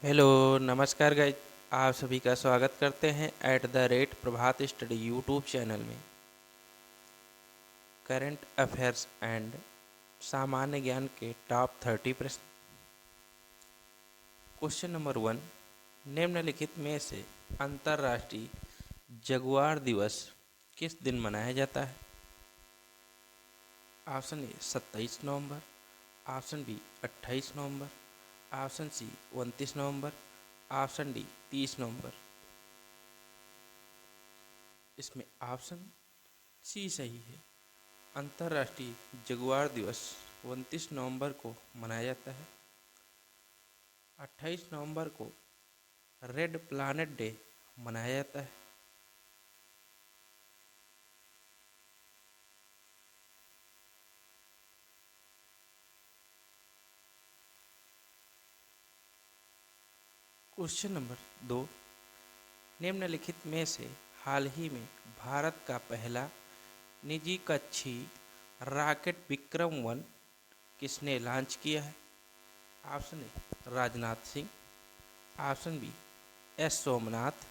Hello, नमस्कार guys. आप सभी का स्वागत करते हैं प्रभात स्टडी यूट्यूब चैनल में। करंट अफेयर्स एंड सामान्य ज्ञान के टॉप 30 प्रश्न। क्वेश्चन नंबर 1, निम्नलिखित में से अंतर्राष्ट्रीय जगुआर दिवस किस दिन मनाया जाता है? ऑप्शन ए 27 नवंबर, ऑप्शन बी 28 नवंबर, ऑप्शन सी 29 नवंबर, ऑप्शन डी 30 नवंबर। इसमें ऑप्शन सी सही है। अंतर्राष्ट्रीय जगुआर दिवस 29 नवंबर को मनाया जाता है। 28 नवंबर को रेड प्लैनेट डे मनाया जाता है। क्वेश्चन नंबर 2, निम्नलिखित में से हाल ही में भारत का पहला निजी कक्षी रॉकेट विक्रम-1 किसने लॉन्च किया है? Option A Rajnath Singh, option B S Somnath,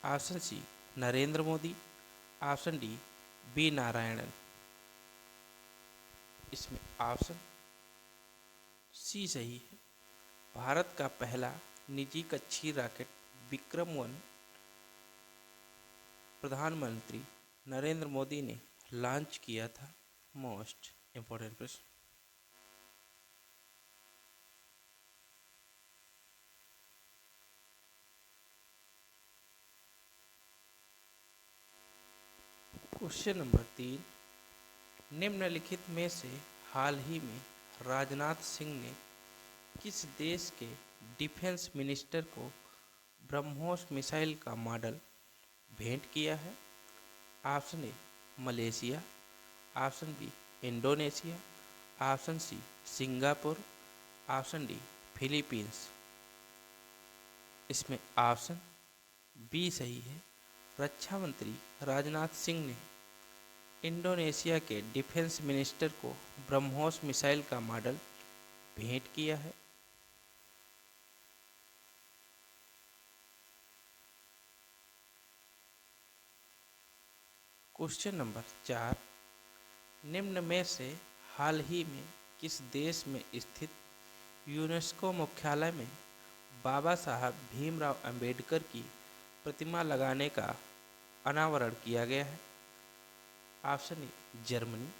option C Narendra Modi, option D B Narayanan. इसमें ऑप्शन सी सही है। भारत का पहला निजी कक्षीय रॉकेट विक्रम-1 प्रधानमंत्री नरेंद्र मोदी ने लॉन्च किया था। मोस्ट इम्पोर्टेंट प्रश्न। क्वेश्चन नंबर 3, निम्नलिखित में से हाल ही में राजनाथ सिंह ने किस देश के डिफेंस मिनिस्टर को ब्रह्मोस मिसाइल का मॉडल भेंट किया है? Option A Malaysia, option B Indonesia, option C Singapore, option D Philippines. इसमें ऑप्शन बी सही है। रक्षा मंत्री राजनाथ सिंह ने इंडोनेशिया के डिफेंस मिनिस्टर को ब्रह्मोस मिसाइल का मॉडल भेंट किया है। क्वेश्चन नंबर 4, निम्न में से हाल ही में किस देश में स्थित यूनेस्को मुख्यालय में बाबा साहब भीमराव अंबेडकर की प्रतिमा लगाने का अनावरण किया गया है? Option A Germany,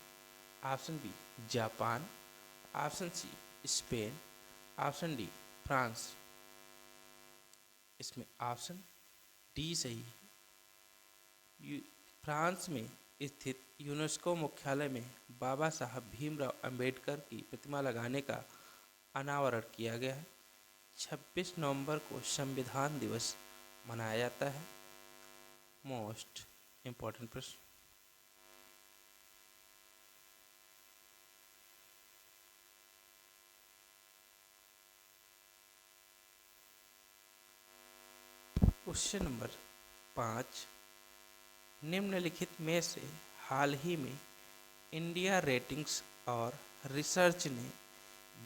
option B Japan, option C Spain, option D France. इसमें ऑप्शन डी सही है। फ्रांस में स्थित यूनेस्को मुख्यालय में बाबा साहब भीमराव अंबेडकर की प्रतिमा लगाने का अनावरण किया गया है। 26 नवंबर को संविधान दिवस मनाया जाता है। मोस्ट इम्पोर्टेंट प्रश्न। क्वेश्चन नंबर 5, निम्नलिखित में से हाल ही में इंडिया रेटिंग्स और रिसर्च ने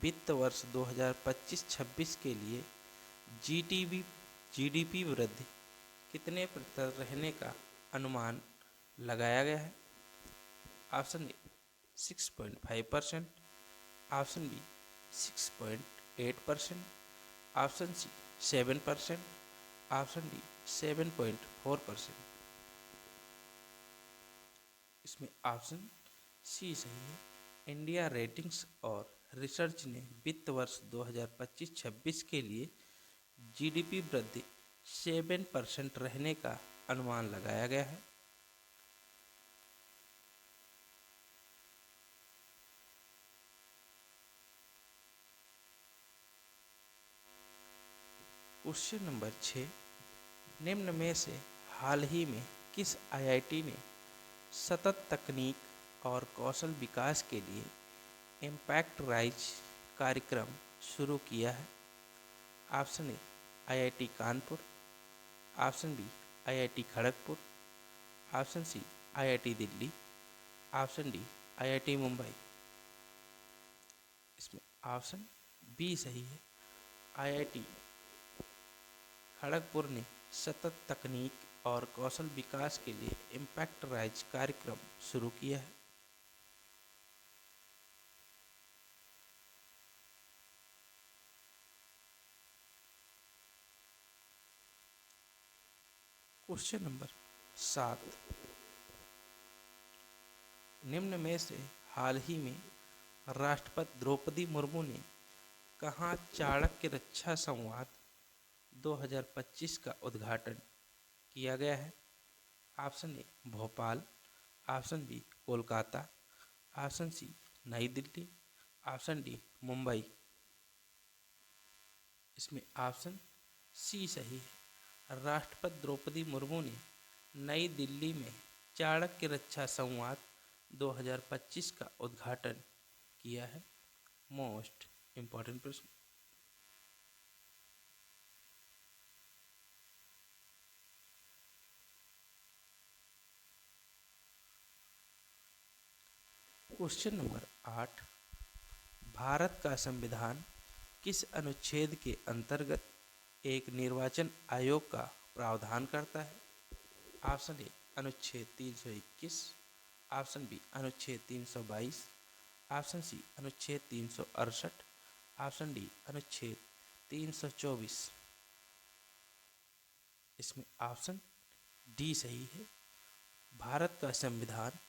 वित्त वर्ष 2025-26 के लिए जीटीबी जीडीपी वृद्धि कितने प्रतिशत रहने का अनुमान लगाया गया है? Option A 6.5%, option B 6.8%, option C 7%, option D 7.4%। इसमें ऑप्शन सी सही है। इंडिया रेटिंग्स और रिसर्च ने वित्त वर्ष 2025-26 के लिए जीडीपी वृद्धि 7% रहने का अनुमान लगाया गया है। क्वेश्चन नंबर 6, निम्न में से हाल ही में किस आईआईटी ने सतत तकनीक और कौशल विकास के लिए इम्पैक्ट राइज कार्यक्रम शुरू किया है? Option A IIT Kanpur, option B IIT Kharagpur, option C IIT Delhi, option D IIT Mumbai. इसमें ऑप्शन बी सही है। आईआईटी खड़गपुर ने सतत तकनीक और कौशल विकास के लिए इम्पैक्ट राइज कार्यक्रम शुरू किया है? क्वेश्चन नंबर 7, निम्न में से हाल ही में राष्ट्रपति द्रौपदी मुर्मू ने कहाँ चाणक्य रक्षा संवाद 2025 का उद्घाटन किया गया है? Option A Bhopal, option B Kolkata, option C New Delhi, option D Mumbai. इसमें ऑप्शन सी सही है। राष्ट्रपति द्रौपदी मुर्मू ने नई दिल्ली में चाणक्य रक्षा संवाद 2025 का उद्घाटन किया है। मोस्ट इम्पॉर्टेंट प्रश्न। क्वेश्चन नंबर 8, भारत का संविधान किस अनुच्छेद के अंतर्गत एक निर्वाचन आयोग का प्रावधान करता है? ऑप्शन ए अनुच्छेद 321, ऑप्शन बी अनुच्छेद 322, ऑप्शन सी अनुच्छेद 368, ऑप्शन डी अनुच्छेद 324। इसमें ऑप्शन डी सही है। भारत का संविधान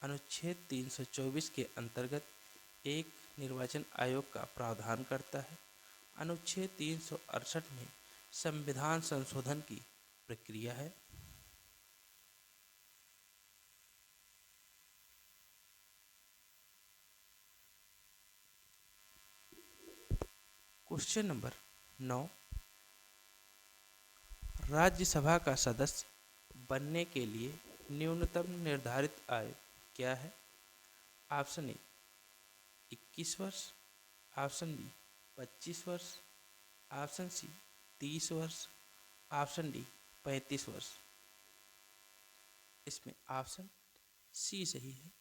अनुच्छेद 324 के अंतर्गत एक निर्वाचन आयोग का प्रावधान करता है। अनुच्छेद 368 में संविधान संशोधन की प्रक्रिया है। क्वेश्चन नंबर 9, राज्यसभा का सदस्य बनने के लिए न्यूनतम निर्धारित आयु क्या है? ऑप्शन ए 21 वर्ष, ऑप्शन बी 25 वर्ष, ऑप्शन सी 30 वर्ष, ऑप्शन डी 35 वर्ष। इसमें ऑप्शन सी सही है।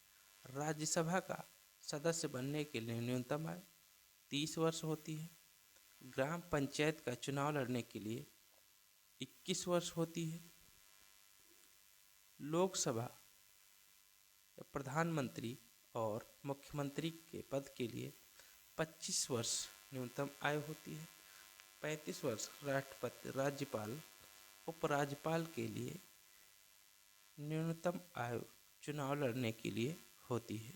राज्यसभा का सदस्य बनने के लिए न्यूनतम आयु 30 वर्ष होती है। ग्राम पंचायत का चुनाव लड़ने के लिए 21 वर्ष होती है। लोकसभा या प्रधानमंत्री और मुख्यमंत्री के पद के लिए 25 वर्ष न्यूनतम आयु होती है। 35 वर्ष राष्ट्रपति, राज्यपाल, उपराज्यपाल के लिए न्यूनतम आयु चुनाव लड़ने के लिए होती है।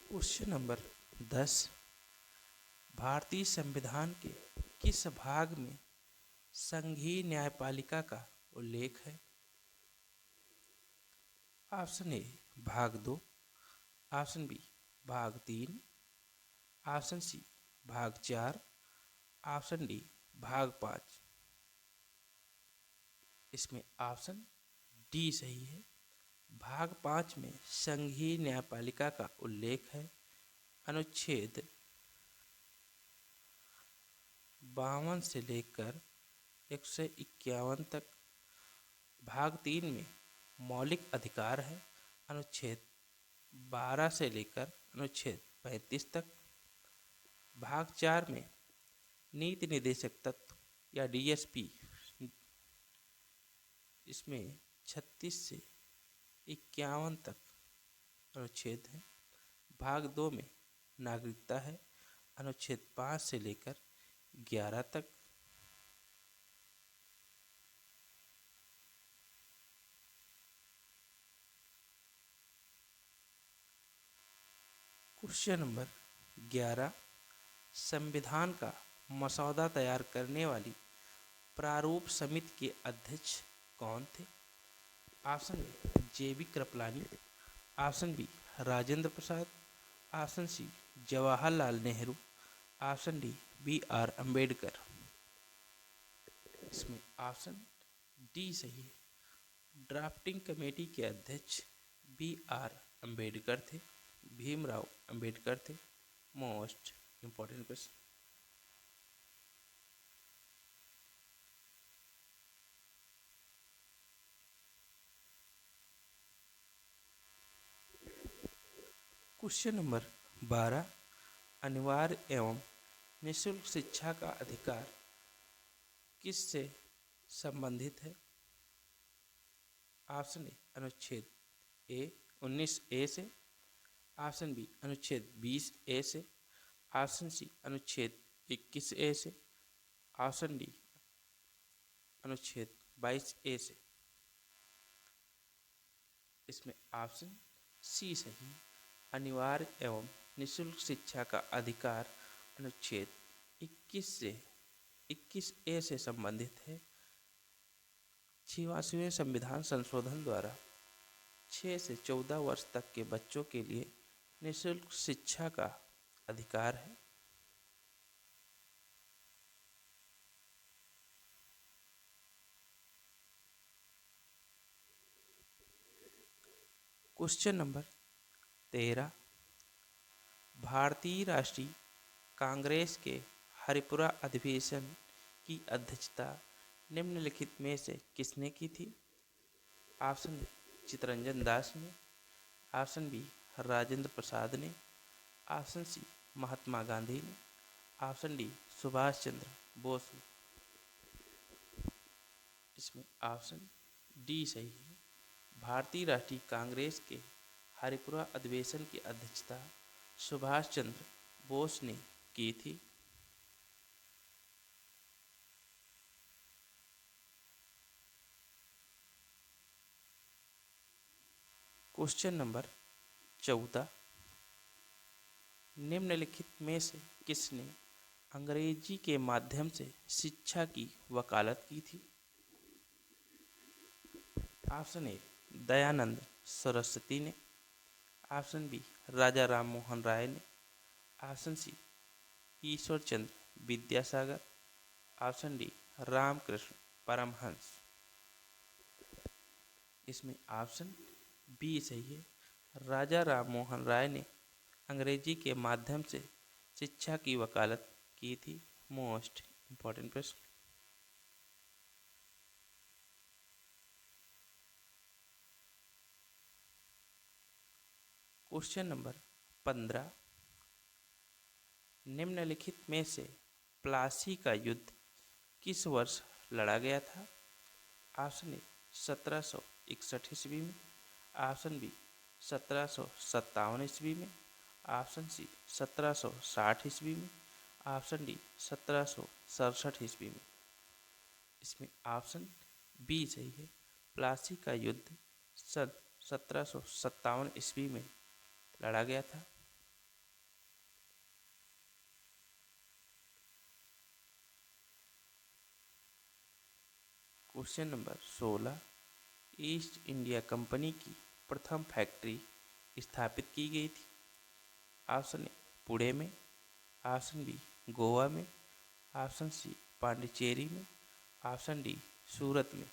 क्वेश्चन नंबर 10, भारतीय संविधान के किस भाग में संघीय न्यायपालिका का उल्लेख है? ऑप्शन ए भाग 2, ऑप्शन बी भाग 3, ऑप्शन सी भाग 4, ऑप्शन डी भाग 5। इसमें ऑप्शन डी सही है। भाग 5 में संघीय न्यायपालिका का उल्लेख है। अनुच्छेद 52 से लेकर 151 तक। भाग 3 में मौलिक अधिकार है। अनुच्छेद 12 से लेकर अनुच्छेद 35 तक। भाग 4 में नीति निर्देशक तत्व या डीएसपी, इसमें 36 से 51 तक अनुच्छेद हैं। भाग 2 में नागरिकता है। अनुच्छेद 5 से लेकर 11 तक। क्वेश्चन नंबर 11, संविधान का मसौदा तैयार करने वाली प्रारूप समिति के अध्यक्ष कौन थे? Option A J B Kripalani, option B Rajendra Prasad, option C Jawaharlal Nehru, option D B R Ambedkar. इसमें ऑप्शन डी सही है। ड्राफ्टिंग कमेटी के अध्यक्ष बी आर अम्बेडकर थे, भीमराव अम्बेडकर थे। Most important question. Question number 12, अनिवार्य एवं निःशुल्क शिक्षा का अधिकार किससे संबंधित है? ऑप्शन ए अनुच्छेद ए 19A से, ऑप्शन बी अनुच्छेद 20A से, ऑप्शन सी अनुच्छेद 21A से, ऑप्शन डी अनुच्छेद 22A से। इसमें ऑप्शन सी सही है। अनिवार्य एवं निःशुल्क शिक्षा का अधिकार अनुच्छेद 21A से संबंधित है। 86वें संविधान संशोधन द्वारा 6 से 14 वर्ष तक के बच्चों के लिए निःशुल्क शिक्षा का अधिकार है। क्वेश्चन नंबर 13, भारतीय राष्ट्रीय कांग्रेस के हरिपुरा अधिवेशन की अध्यक्षता निम्नलिखित में से किसने की थी? ऑप्शन ए चित्तरंजन दास ने, ऑप्शन बी राजेंद्र प्रसाद ने, ऑप्शन सी महात्मा गांधी ने, ऑप्शन डी सुभाष चंद्र बोस ने। इसमें ऑप्शन डी सही है। भारतीय राष्ट्रीय कांग्रेस के हरिपुरा अधिवेशन की अध्यक्षता सुभाष चंद्र बोस ने की थी। क्वेश्चन नंबर 14, निम्नलिखित में से किसने अंग्रेजी के माध्यम से शिक्षा की वकालत की थी? ऑप्शन ए दयानंद सरस्वती ने, ऑप्शन बी राजा राम मोहन राय ने, option C Ishwar Chandra Vidyasagar, option D Ramakrishna Paramhans. इसमें ऑप्शन बी सही है। राजा राम मोहन राय ने अंग्रेजी के माध्यम से शिक्षा की वकालत की थी। मोस्ट इम्पॉर्टेंट प्रश्न। क्वेश्चन नंबर 15, निम्नलिखित में से प्लासी का युद्ध किस वर्ष लड़ा गया था? ऑप्शन ए 1761 ईस्वी में, ऑप्शन बी 1757 ईस्वी में, ऑप्शन सी 1760 ईस्वी में, ऑप्शन डी 1767 ईस्वी में। इसमें ऑप्शन बी सही है। प्लासी का युद्ध सन 1757 ईस्वी में लड़ा गया था। Question number 16, east India company की प्रथम फैक्ट्री स्थापित की गई थी। ऑप्शन ए पुणे में, ऑप्शन बी गोवा में, ऑप्शन सी पांडिचेरी में, ऑप्शन डी सूरत में।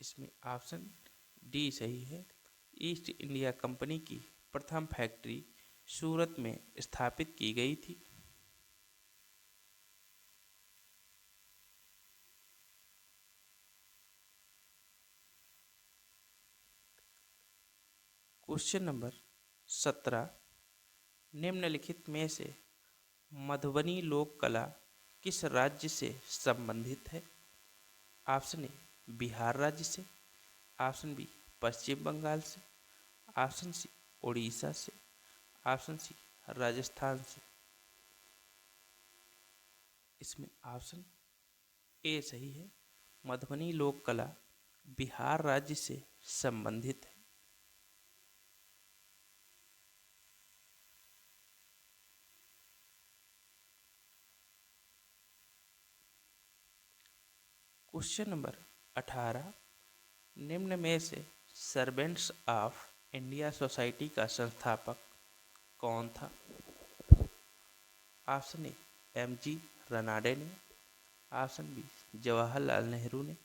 इसमें ऑप्शन डी सही है। ईस्ट इंडिया कंपनी की प्रथम फैक्ट्री सूरत में स्थापित की गई थी। क्वेश्चन नंबर 17, निम्नलिखित में से मधुबनी लोक कला किस राज्य से संबंधित है? ऑप्शन ए बिहार राज्य से, ऑप्शन बी पश्चिम बंगाल से, ऑप्शन सी उड़ीसा से, ऑप्शन सी राजस्थान से। इसमें ऑप्शन ए सही है। मधुबनी लोक कला बिहार राज्य से संबंधित है। क्वेश्चन नंबर 18, निम्न में से सर्वेंट्स ऑफ इंडिया सोसाइटी का संस्थापक कौन था? Option A MG. रनाडे ने, ऑप्शन बी जवाहरलाल नेहरू ने,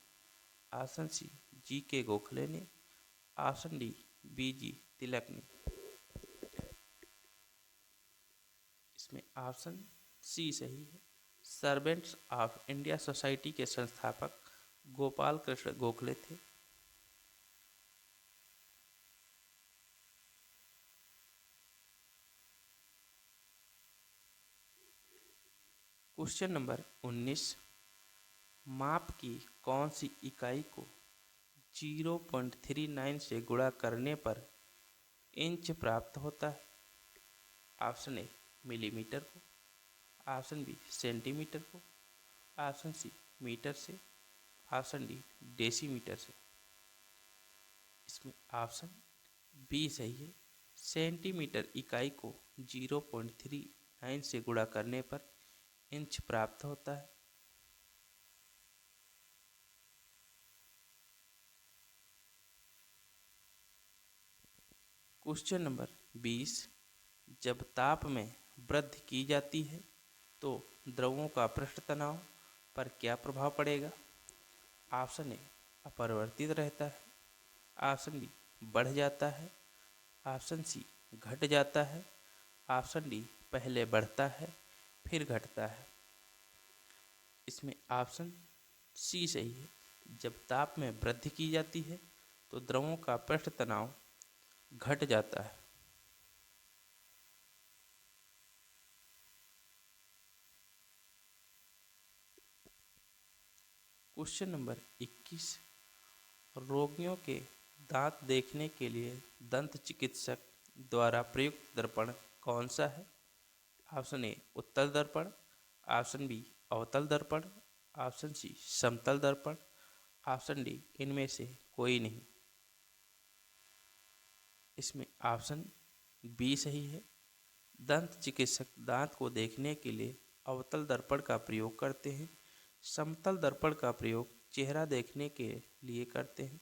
ऑप्शन सी जी.के. गोखले ने, ऑप्शन डी बी.जी. तिलक ने। इसमें ऑप्शन सी सही है। सर्वेंट्स ऑफ इंडिया सोसाइटी के संस्थापक गोपाल कृष्ण गोखले थे। क्वेश्चन नंबर 19, माप की कौन सी इकाई को 0.39 से गुणा करने पर इंच प्राप्त होता है? ऑप्शन ए मिलीमीटर को, ऑप्शन बी सेंटीमीटर को, ऑप्शन सी मीटर से, ऑप्शन डी डेसीमीटर से। इसमें ऑप्शन बी सही है। सेंटीमीटर इकाई को 0.39 से गुणा करने पर इंच प्राप्त होता है। क्वेश्चन नंबर 20, जब ताप में वृद्धि की जाती है तो द्रवों का पृष्ठ तनाव पर क्या प्रभाव पड़ेगा? ऑप्शन ए अपरिवर्तित रहता है, ऑप्शन बी बढ़ जाता है, ऑप्शन सी घट जाता है, ऑप्शन डी पहले बढ़ता है फिर घटता है। इसमें ऑप्शन सी सही है। जब ताप में वृद्धि की जाती है तो द्रवों का पृष्ठ तनाव घट जाता है। क्वेश्चन नंबर 21, रोगियों के दांत देखने के लिए दंत चिकित्सक द्वारा प्रयुक्त दर्पण कौन सा है? ऑप्शन ए उत्तल दर्पण, ऑप्शन बी अवतल दर्पण, ऑप्शन सी समतल दर्पण, ऑप्शन डी इनमें से कोई नहीं। इसमें ऑप्शन बी सही है। दंत चिकित्सक दांत को देखने के लिए अवतल दर्पण का प्रयोग करते हैं। समतल दर्पण का प्रयोग चेहरा देखने के लिए करते हैं।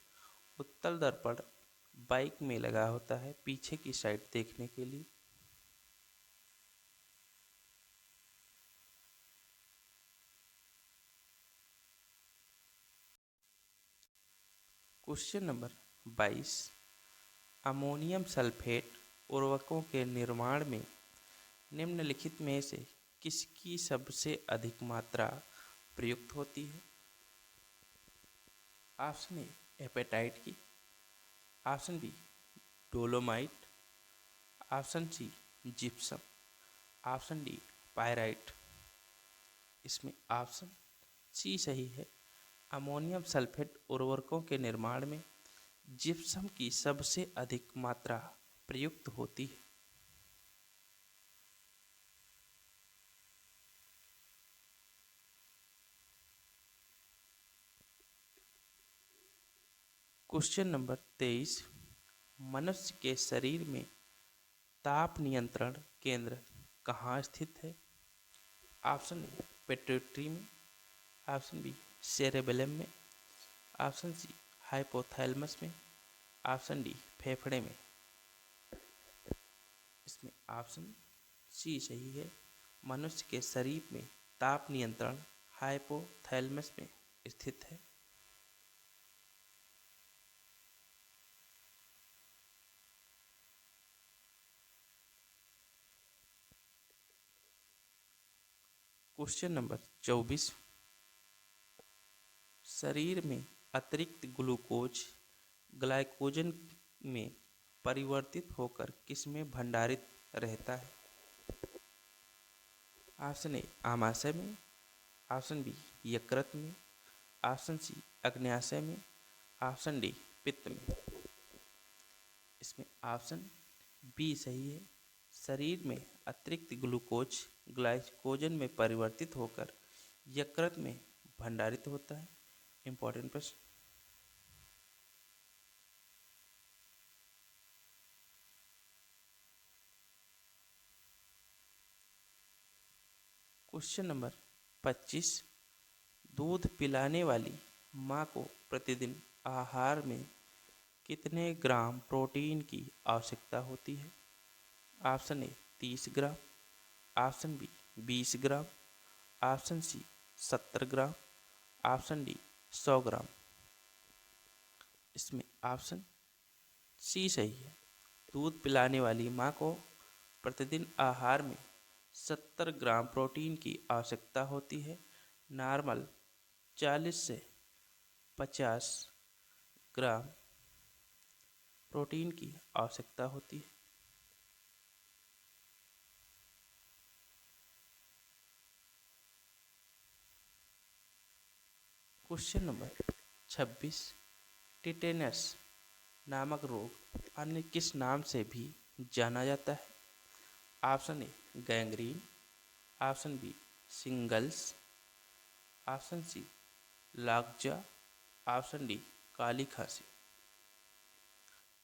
उत्तल दर्पण बाइक में लगा होता है पीछे की साइड देखने के लिए। क्वेश्चन नंबर 22, अमोनियम सल्फेट उर्वरकों के निर्माण में निम्नलिखित में से किसकी सबसे अधिक मात्रा प्रयुक्त होती है? ऑप्शन ए एपेटाइट की, option B dolomite, option C gypsum, option D pyrite. इसमें ऑप्शन सी सही है। अमोनियम सल्फेट उर्वरकों के निर्माण में जिप्सम की सबसे अधिक मात्रा प्रयुक्त होती है। क्वेश्चन नंबर 23, मनुष्य के शरीर में ताप नियंत्रण केंद्र कहाँ स्थित है? ऑप्शन ए पिट्यूटरी में, ऑप्शन बी सेरेबेलम में, ऑप्शन सी हाइपोथैलेमस में, ऑप्शन डी फेफड़े में। इसमें ऑप्शन सी सही है। मनुष्य के शरीर में ताप नियंत्रण हाइपोथैलेमस में स्थित है। क्वेश्चन नंबर 24, शरीर में अतिरिक्त ग्लूकोज ग्लाइकोजन में परिवर्तित होकर किसमें भंडारित रहता है? ऑप्शन ए आमाशय में, ऑप्शन बी यकृत में, ऑप्शन सी अग्न्याशय में, ऑप्शन डी पित्त में। इसमें ऑप्शन बी सही है। शरीर में अतिरिक्त ग्लूकोज ग्लाइकोजन में परिवर्तित होकर यकृत में भंडारित होता है। इंपॉर्टेंट प्रश्न। क्वेश्चन नंबर 25, दूध पिलाने वाली माँ को प्रतिदिन आहार में कितने ग्राम प्रोटीन की आवश्यकता होती है? Option A 30 gram, option B 20 gram, option C 70 gram, option D 100 gram. इसमें ऑप्शन सी सही है। दूध पिलाने वाली माँ को प्रतिदिन आहार में 70 ग्राम प्रोटीन की आवश्यकता होती है। नॉर्मल 40 से 50 ग्राम प्रोटीन की आवश्यकता होती है। Question number 26। टिटेनस नामक रोग अन्य किस नाम से भी जाना जाता है? Option A gangrene, option B shingles, option C lockjaw, option D काली खांसी।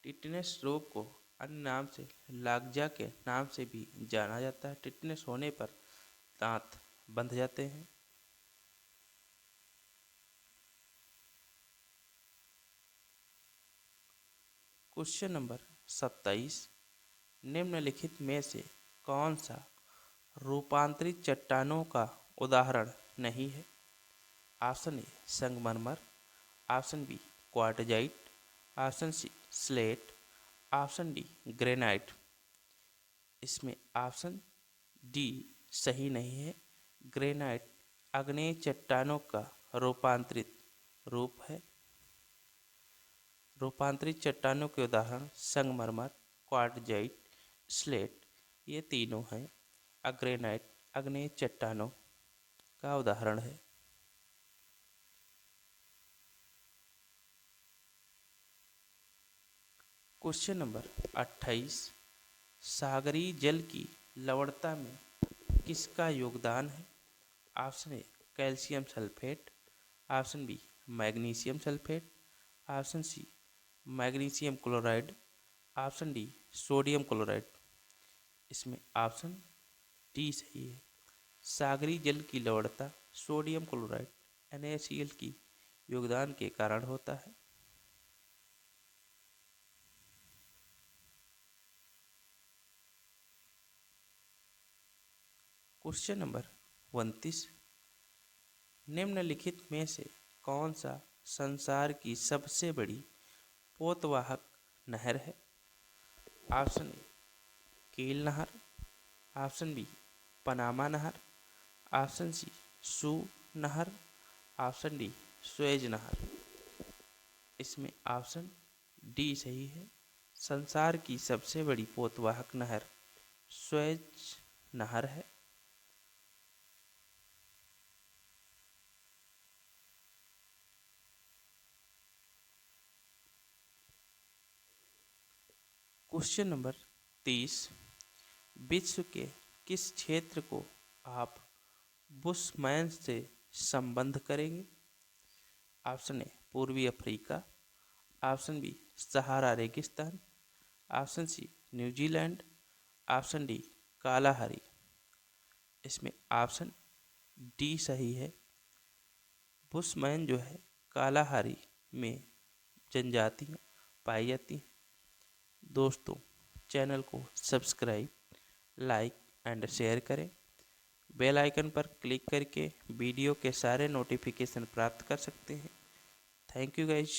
टिटेनस रोग को अन्य नाम से लाक्जा के नाम से भी जाना जाता है। टिटेनस होने पर दांत बंध जाते हैं। Question number 27। निम्नलिखित में से कौन सा रूपांतरित चट्टानों का उदाहरण नहीं है? ऑप्शन ए संगमरमर, option B quartzite, option C slate, option D granite. इसमें ऑप्शन डी सही नहीं है। ग्रेनाइट आग्नेय चट्टानों का रूपांतरित रूप है। रूपांतरित चट्टानों के उदाहरण संगमरमर, क्वार्टजाइट, स्लेट ये तीनों हैं। ग्रेनाइट आग्नेय चट्टानों का उदाहरण है। Question number 28। सागरीय जल की लवणता में किसका योगदान है? Option A calcium sulphate, option B magnesium sulphate, option C magnesium chloride, option D sodium chloride. इसमें ऑप्शन डी सही है। सागरीय जल की लवणता सोडियम क्लोराइड NaCl की योगदान के कारण होता है। Question number 29। निम्नलिखित में से कौन सा संसार की सबसे बड़ी पोतवाहक नहर है? ऑप्शन ए कील नहर, ऑप्शन बी पनामा नहर, ऑप्शन सी सू नहर, ऑप्शन डी स्वेज नहर। इसमें ऑप्शन डी सही है। संसार की सबसे बड़ी पोतवाहक नहर स्वेज नहर है। Question number 30। विश्व के किस क्षेत्र को आप बुशमैन से संबंध करेंगे? ऑप्शन ए पूर्वी अफ्रीका, ऑप्शन बी सहारा रेगिस्तान, option C New Zealand, option D Kalahari. इसमें ऑप्शन डी सही है। बुशमैन जो है कालाहारी में जनजातियाँ पाई जाती हैं। दोस्तों, चैनल को सब्सक्राइब, लाइक एंड शेयर करें। बेल आइकन पर क्लिक करके वीडियो के सारे नोटिफिकेशन प्राप्त कर सकते हैं। Thank you guys.